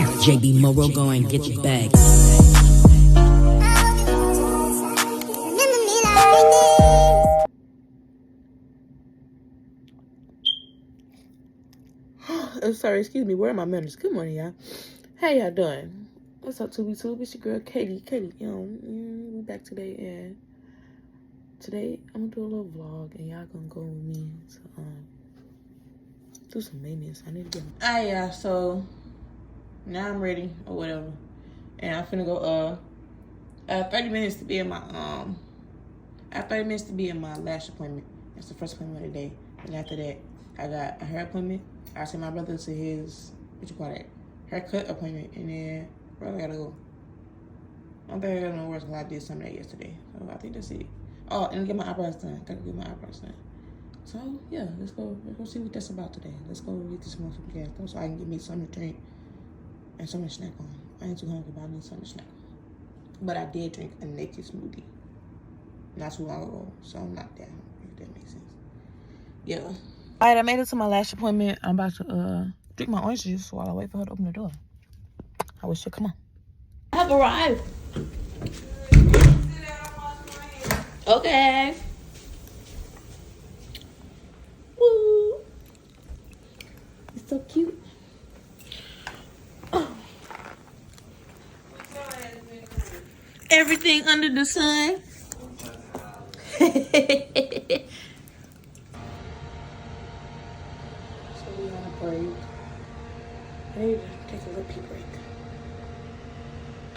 JB Morrow, go and get your bag. Sorry, excuse me. Where are my manners? Good morning, y'all. How y'all doing? What's up, Tubi Tube? It's your girl, Katie. We back today, and today I'm gonna do a little vlog, and y'all gonna go with me to do some maintenance. I need to get. Yeah. So now I'm ready or whatever, and I'm finna go. I have 30 minutes to be in my I have 30 minutes to be in my lash appointment. That's the first appointment of the day, and after that, I got a hair appointment. I sent my brother to his, haircut appointment, and then brother gotta go. I don't think I got no worse because I did some of that yesterday. So I think that's it. Oh, and get my eyebrows done. Gotta get my eyebrows done. So yeah, let's go see what that's about today. Let's go get this motherfucking gas though, so I can get me something to drink and something to snack on. I ain't too hungry, but I need something to snack on. But I did drink a naked smoothie not too long ago, so I'm not down, if that makes sense. Yeah. All right, I made it to my lash appointment. I'm about to drink my orange juice while I wait for her to open the door. I wish she'd come on. I have arrived. Okay. Woo. It's so cute. Oh. Everything under the sun. Break. I need to take a little pee break.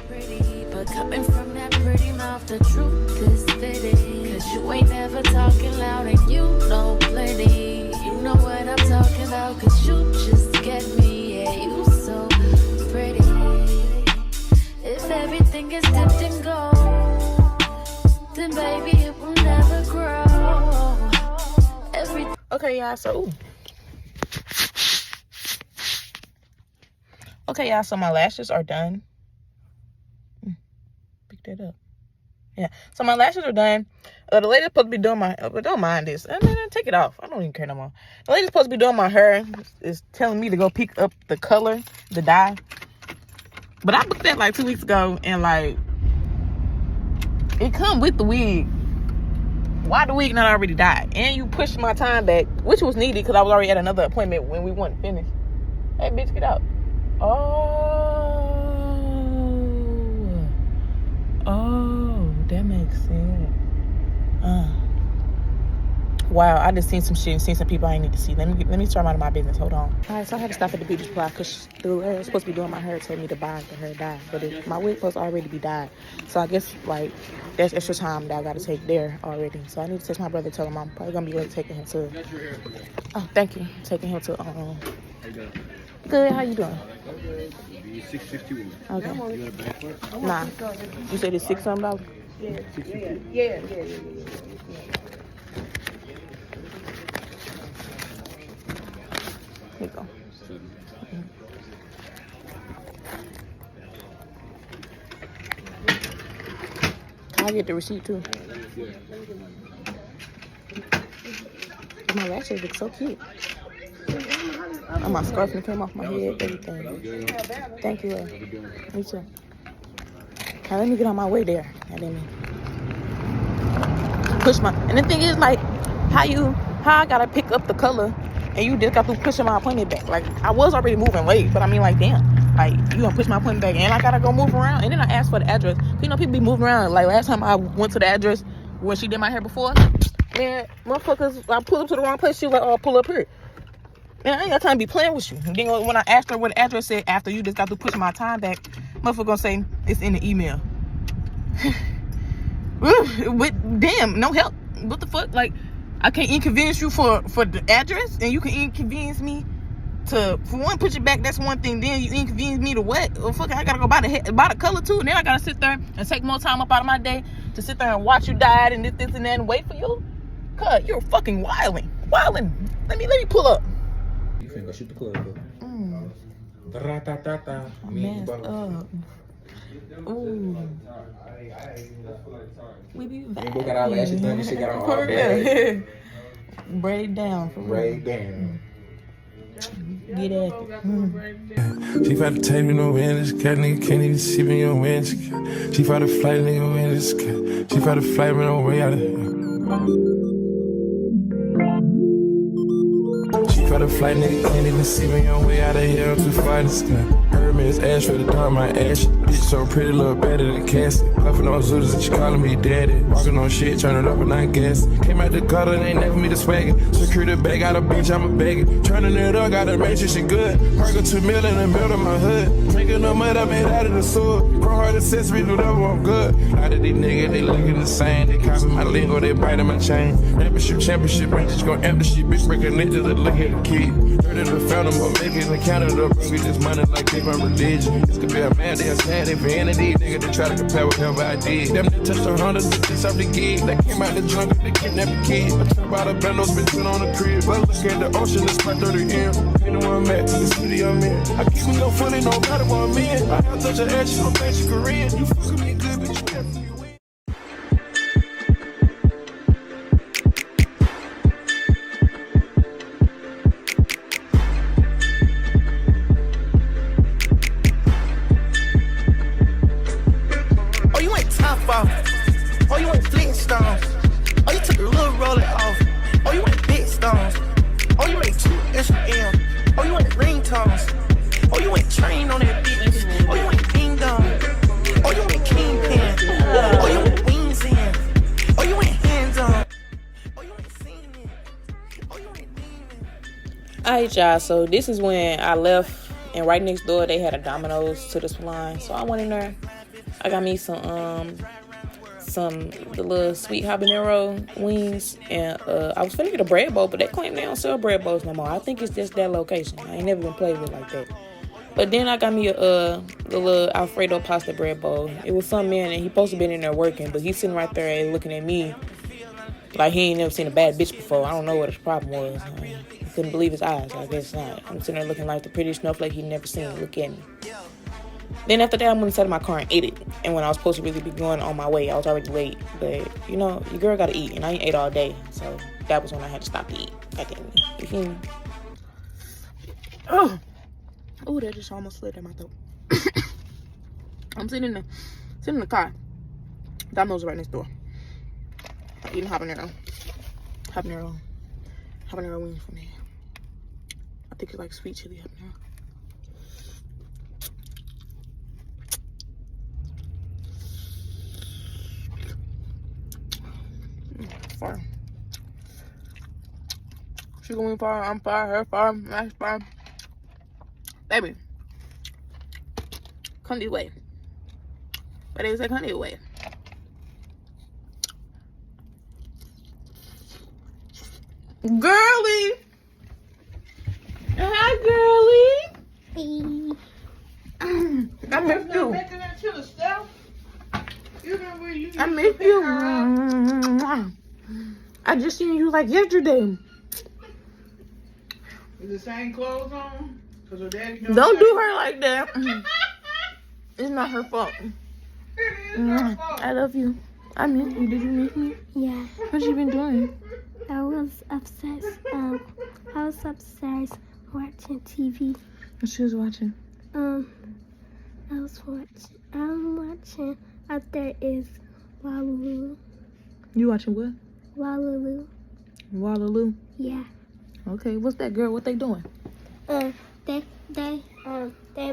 Pretty, but coming from that pretty mouth, the truth is fitting. Cause you ain't never talking loud and you know plenty. You know what I'm talking about, cause you just get me. Yeah, you so pretty. If everything is dipped in gold, then baby it will never grow. Okay, y'all, so okay, y'all, so my lashes are done. Pick that up. Yeah, so my lashes are done. The lady's supposed to be doing my, but don't mind this. I mean, take it off. I don't even care no more. The lady's supposed to be doing my hair. Is telling me to go pick up the color, the dye. But I booked that like 2 weeks ago, and like, it come with the wig. Why the wig not already dyed? And you pushed my time back, which was needed because I was already at another appointment when we weren't finished. Hey, bitch, get out. Oh, that makes sense. Wow, I just seen some shit and seen some people I ain't need to see. Let me start out of my business. Hold on. All right, so I had to stop at the beauty supply because the lady was supposed to be doing my hair, told me to buy the hair dye, but my wig supposed to already be dyed. So I guess like there's extra time that I got to take there already. So I need to text my brother, tell him I'm probably gonna be late taking him to. Oh, thank you. Taking him to. Good. How you doing? 651. Okay. You want a bag for it? Nah. You said it's $6 something? Yeah. Yeah. Here you go. I'll get the receipt too. My lashes look so cute. And my scarf came off my head, everything. Thank you. Me too. Now let me get on my way there. I didn't push my. And the thing is, like, how I gotta pick up the color, and you just got to pushing my appointment back. Like, I was already moving late, but I mean, like, damn, like, you gonna push my appointment back, and I gotta go move around. And then I asked for the address. You know, people be moving around. Like last time I went to the address where she did my hair before, man, motherfuckers, I pulled up to the wrong place. She was like, "Oh, pull up here." Man, I ain't got time to be playing with you. And then when I asked her what the address said after you just got to push my time back, motherfucker gonna say it's in the email. Damn, no help. What the fuck? Like, I can't inconvenience you for the address, and you can inconvenience me to, for one, push it back. That's one thing. Then you inconvenience me to what? Well, fuck, I gotta go buy the color too, and then I gotta sit there and take more time up out of my day to sit there and watch you dye and this and that and wait for you. Cuz you're fucking wilding. Let me pull up. You finna go shoot the club, bro. Messed up. Ooh. We be back. We both got our lashes done. This shit got our braid. Braid down. For real. Braid down. Get at it. She fight to take me no win, this cat nigga can't even see me on win. She fight to flight nigga win, this cat. She fight to flight me no way out of here. She fight to flight nigga can't even see me on way out of here. I'm too far in the sky. Hermes ash for the dark, my ash. Bitch so pretty, look better than Cassie. Puffin' on Zooters and she calling me daddy. Walking on shit, turn it up and I gas. Came out the gutter and ain't never me the swagger. Security bag out a bitch, I'm a bagger. Turning it up, gotta make sure she good. Burger 2 mil in the middle of my hood. Drinking no mud I made out of the sewer. Grow hard accessory, do whatever I'm good. A lot of these niggas, they looking the same. They copy my lingo, they biting my chain. Championship, I'm just gon' empty shit. Bitch breaking niggas that look at the kid. Heard it the found them, but making the Canada. Bring me this money like they my religion. This could be a man, they a sad, they vanity. Nigga, they try to compare whatever I did. Them they touched 100, this up the gig. They came out the jungle, they kidnapped the kid. I turn by the bundles, been put on the crib. But look at the ocean, it's my 30 M. You know where I'm at, the city I'm in. I keep me no funny, no matter what I'm in. I have such an ass, you don't think you Korean. You fucking me good, but you can't feel you win. Oh, you ain't top off. Oh, you ain't Flintstones. Oh, you took a little roller off. Oh, you ain't big stones. Oh, you ain't 2 M. Oh, you ain't ringtones. Oh, you ain't train on that bitch. Oh, you ain't ding dong. Oh, you ain't kingpin. Oh, you ain't wings in. Oh, you ain't hands on. Oh, you ain't seen it. Oh, you ain't demon. Alright, y'all, so this is when I left, and right next door they had a Domino's to the salon. So I went in there. I got me some the little sweet habanero wings, and I was finna get a bread bowl, but they claim they don't sell bread bowls no more. I think it's just that location. I ain't never been played with like that. But then I got me the little Alfredo pasta bread bowl. It was some man, and he supposed to been in there working, but he's sitting right there and looking at me like he ain't never seen a bad bitch before. I don't know what his problem was. I couldn't believe his eyes. I guess not. I'm sitting there looking like the prettiest snowflake he never seen. Look at me. Then after that, I went inside of my car and ate it. And when I was supposed to really be going on my way, I was already late. But, you know, your girl got to eat. And I ain't ate all day. So that was when I had to stop to eat. You feel me? Oh, that just almost slid in my throat. I'm sitting in the car. Domino's right next door. I'm eating habanero wings from here. I think it's like sweet chili habanero. Fire. She going fire, I'm fire, her fire, that's fire. Baby, come this way. But they say come this way. Girly! Hi, girly! I missed you. I missed you. I just seen you like yesterday. Is the same clothes on? Cause her daddy Don't do her like that. It's not her fault. It is her fault. I love you. I miss you. Did you miss me? Yeah, What you been doing? I was obsessed. Watching TV. What she was watching? I'm watching. Out there is Walaloo. You watching what? Walaloo. Walaloo. Yeah. Okay, what's that, girl? What they doing? They're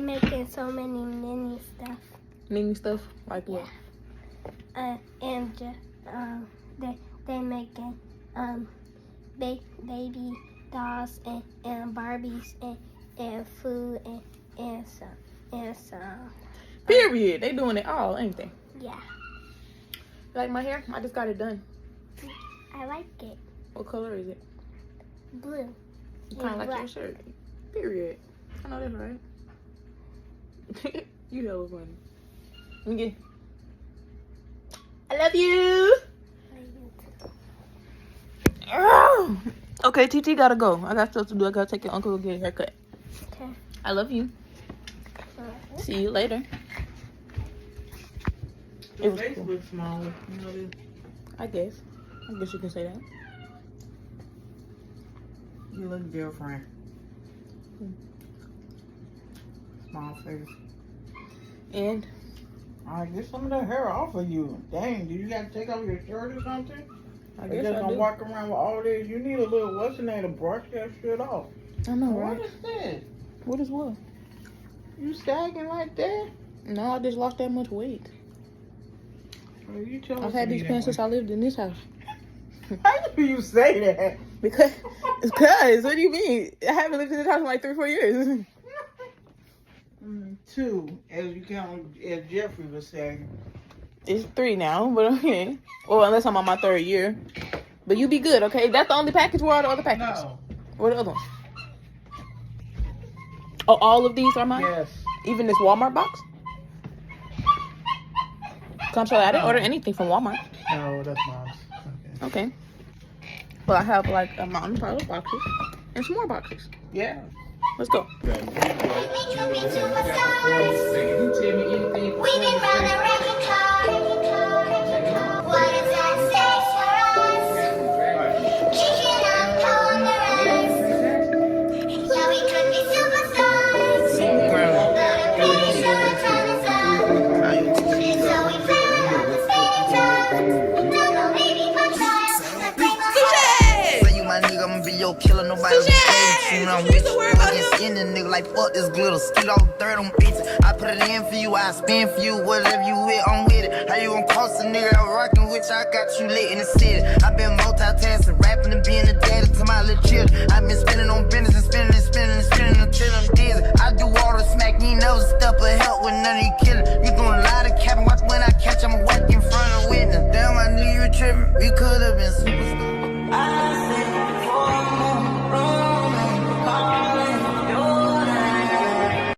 making so many mini stuff. Mini stuff? Like what? They making baby dolls and Barbies and food and some. Period. They doing it all, ain't they? Yeah, Like my hair? I just got it done. I like it. What color is it? Blue. You kind of like your black. shirt. Period. I know that's right. You hella funny. Let me get. I love you. Oh. Okay, TT gotta go. I got stuff to do. I gotta take your uncle to get a haircut. Okay. I love you. See you later. It was Face cool. looks small. You know this. I guess you can say that. You look girlfriend. small face. And Alright, get some of that hair off of you. Dang, do you got to take off your shirt or something? I Or guess just I gonna do. walk around with all this? You need a little, what's in there to brush that shit off. I know, What right? is this? What is what? You sagging like that? No, I just lost that much weight. Well, you tell I've had these pants since I lived in this house. How do you say that? Because, what do you mean? I haven't lived in this house in like 3-4 years. 2, as you count, as Jeffrey was saying. It's 3 now, but okay. Well, unless I'm on my 3rd year. But you be good, okay? That's the only package. Where are the other packages? No. What are the other ones? Oh, all of these are mine? Yes. Even this Walmart box? I'm sorry, I didn't order anything from Walmart. No, that's mine. Okay. Okay. Well, I have like a mountain pile of boxes and some more boxes. Yeah. Let's go. We been round the record car. What does that say for us? Kicking up on the rise. Yeah, we could be superstars. But I'm pretty sure time is up. So we plan on staying tough. No, baby, for trials. The game of Say you my nigga, I'ma be your killer. Nobody be paying you. I'm with you. Against any nigga like fuck this glitter. Skeet all third on bitches. I put it in for you, I spin for you. Whatever you with, I'm with it. How you gon' cost a nigga? I'm rockin' with you. I got you lit in the city. I been multitasking, rapping and being a daddy to my little children. I been spinning on business and spinning and spinning and spinning until I'm dizzy. I do all the smack, you ain't never step or help with none of you